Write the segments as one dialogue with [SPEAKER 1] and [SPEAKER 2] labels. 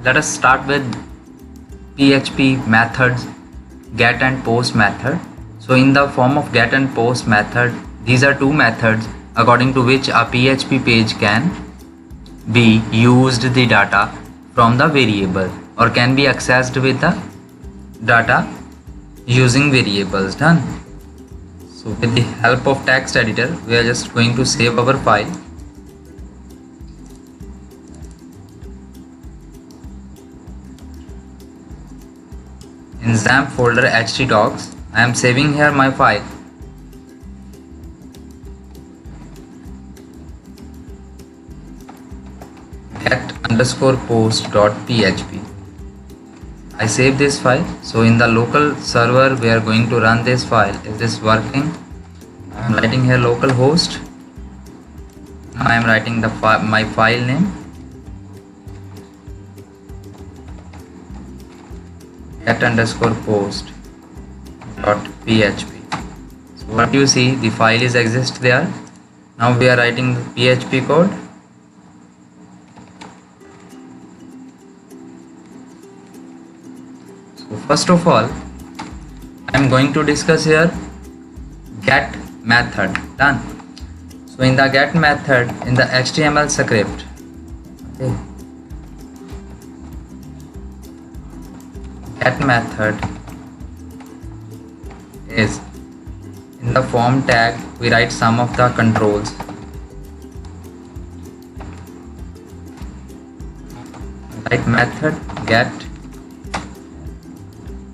[SPEAKER 1] let us start with PHP methods, get and post method. So in the form of get and post method, these are two methods according to which a PHP page can be used the data from the variable or can be accessed with the data using variables. Done. So with the help of text editor, we are just going to save our file. In XAMPP folder htdocs, I am saving here my file. get_post.php. I save this file. So in the local server we are going to run this file. Is this working? I am writing here localhost. Now I am writing the my file name. get_post.php. So what you see, the file is exist there. Now we are writing the PHP code. So first of all, I am going to discuss here get method. Done. So in the get method, in the HTML script, okay, get method is in the form tag we write some of the controls. Like method get.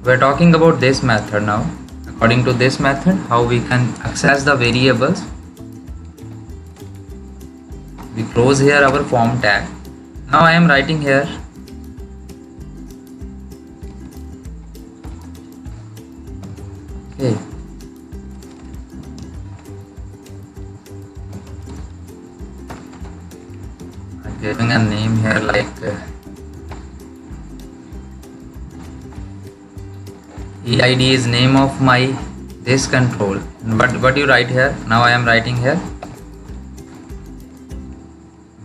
[SPEAKER 1] We are talking about this method now. According to this method, how we can access the variables. We close here our form tag. Now I am writing here okay. I'm giving a name here like EID is name of my this control. What you write here? Now I am writing here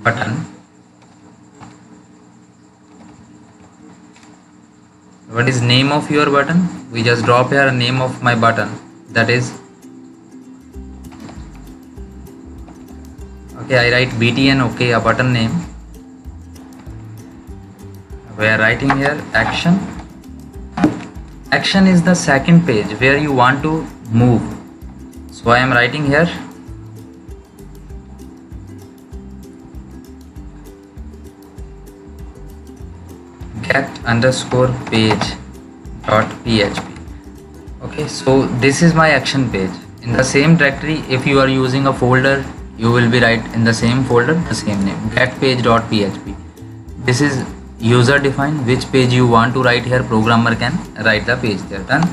[SPEAKER 1] button. What is name of your button? We just drop here a name of my button, that is okay. I write BTN, okay, a button name. We are writing here action. Action is the second page where you want to move. So I am writing here get_page.php. Okay, so this is my action page. In the same directory, if you are using a folder, you will be write in the same folder the same name, getPage.php. This is user defined. Which page you want to write here, programmer can write the page there. Done.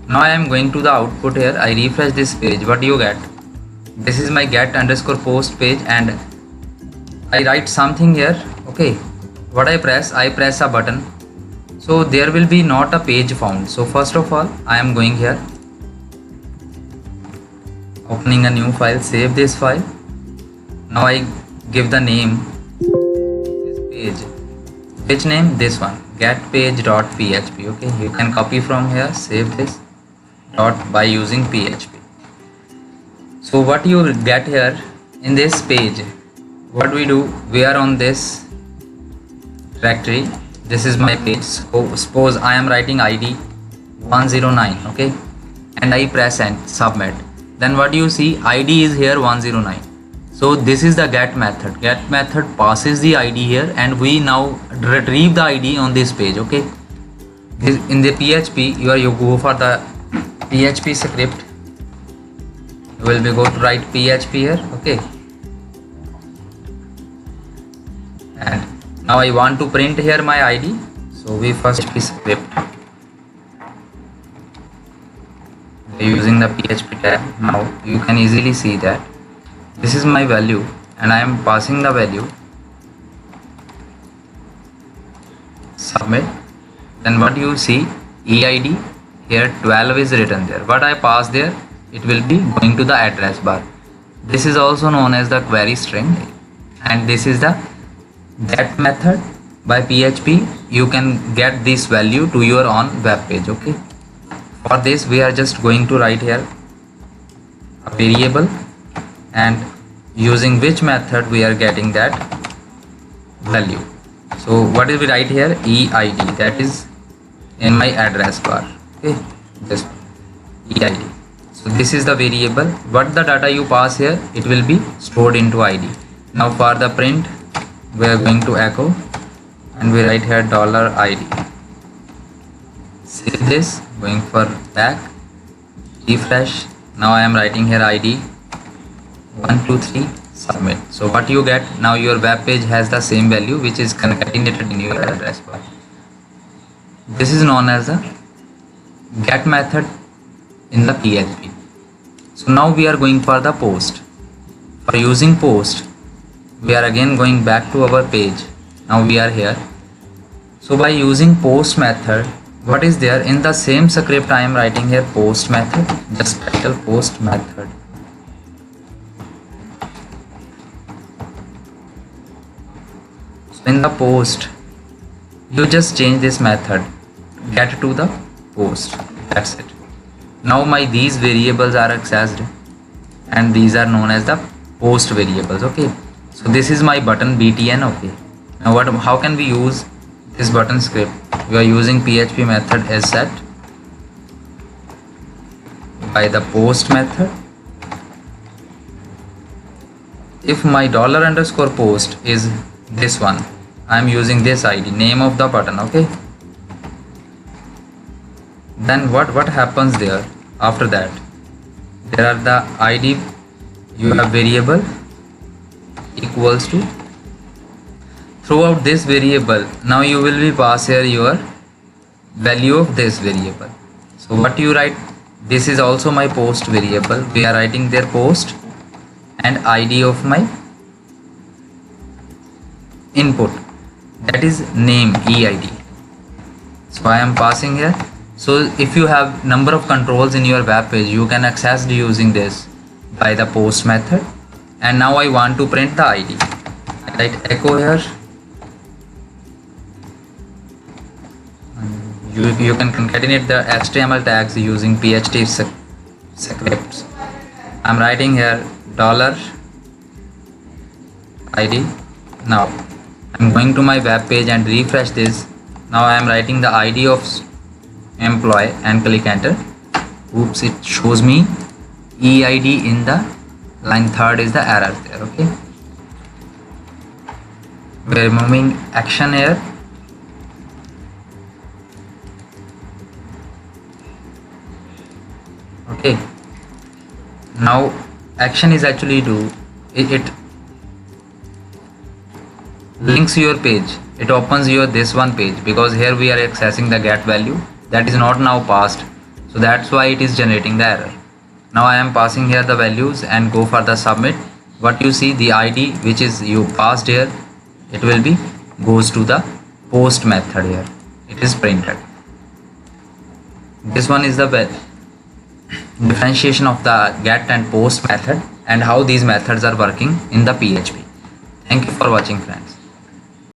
[SPEAKER 1] Now I am going to the output here. I refresh this page. What do you get? This is my get_post page and I write something here. Okay, what I press a button. So there will be not a page found. So first of all, I am going here, opening a new file, save this file. Now I give the name this page. Which name? This one, getPage.php. okay, you can copy from here, save this dot by using PHP. So what you will get here in this page, what we do, we are on this directory. This is my page. So suppose I am writing ID 109, okay, and I press and submit. Then what you see, ID is here 109. So this is the get method. Get method passes the ID here and we now retrieve the ID on this page. Okay, in the PHP, you go for the PHP script. You will be go to write PHP here. Okay, and now I want to print here my ID. So we first PHP script using the PHP tag. Now you can easily see that this is my value and I am passing the value, submit. Then what you see, EID here 12 is written there. What I pass there, it will be going to the address bar. This is also known as the query string and this is the get method by PHP you can get this value to your own web page. Okay, for this we are just going to write here a variable, and using which method we are getting that value. So what is we write here? EID, that is in my address bar. Okay, this EID. So this is the variable. What the data you pass here, it will be stored into ID. Now for the print, we are going to echo, and we write here $ID. Save this, going for back, refresh. Now I am writing here ID 123, submit. So what you get now, your web page has the same value which is concatenated in your address bar. This is known as the get method in the PHP. So now we are going for the post. For using post, we are again going back to our page. Now we are here. So by using post method, what is there in the same script? I am writing here post method, just title post method. So in the post, you just change this method, get to the post. That's it. Now these variables are accessed, and these are known as the post variables. Okay, so this is my button btn. Okay, now how can we use this button script? We are using PHP method as set by the post method. If my $_post is this one, I am using this ID, name of the button. Okay, then what happens there? After that, there are the ID, you have variable equals to, throughout this variable, now you will be pass here your value of this variable. So what you write, this is also my post variable. We are writing their post and ID of my input, that is name, EID. So I am passing here. So if you have number of controls in your web page, you can access using this by the post method. And now I want to print the ID. I write echo here. You can concatenate the HTML tags using PHP scripts. I'm writing here $ID. Now I'm going to my web page and refresh this. Now I am writing the ID of employee and click enter. Oops, it shows me EID in the line 3rd is the error there. Okay, we are removing action here. Okay, now action is actually it links your page, it opens your this one page, because here we are accessing the get value that is not now passed, so that's why it is generating the error. Now I am passing here the values and go for the submit. What you see, the ID which is you passed here, it will be goes to the post method here, it is printed. This one is the differentiation of the get and post method and how these methods are working in the PHP. Thank you for watching, friends.